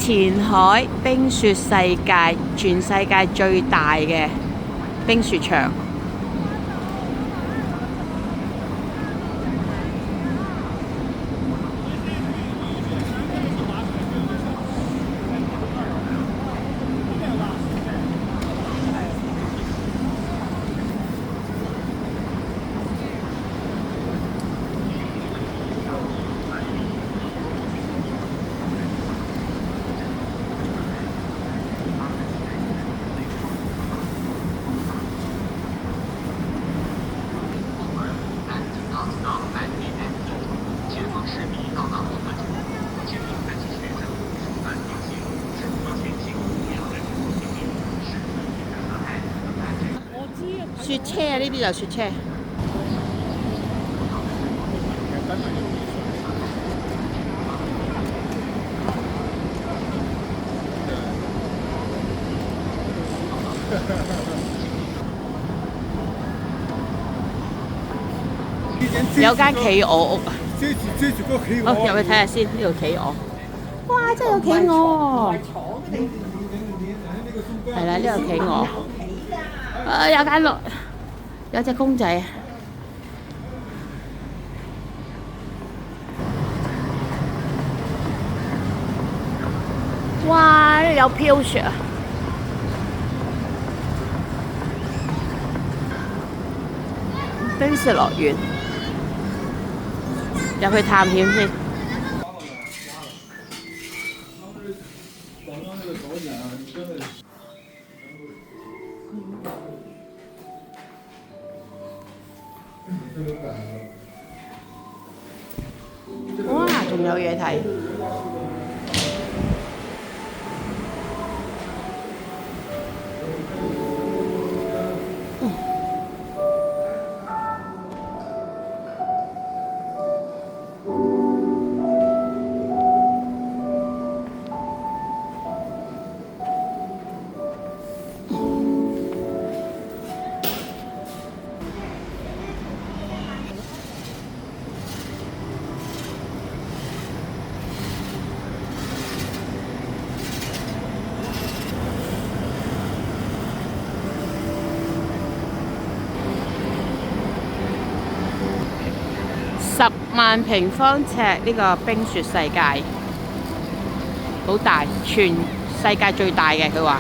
前海冰雪世界，全世界最大嘅冰雪場。雪車啊！呢啲就雪車。有間企鵝屋啊！好，入去睇下先，呢度企鵝。哇！真係有企鵝。係啦，呢度企鵝。有間樂，有隻公仔。哇！呢度有飄雪啊！冰雪樂園，入去探險先。哇！仲有嘢睇。10萬平方尺呢個冰雪世界，好大，全世界最大嘅佢話。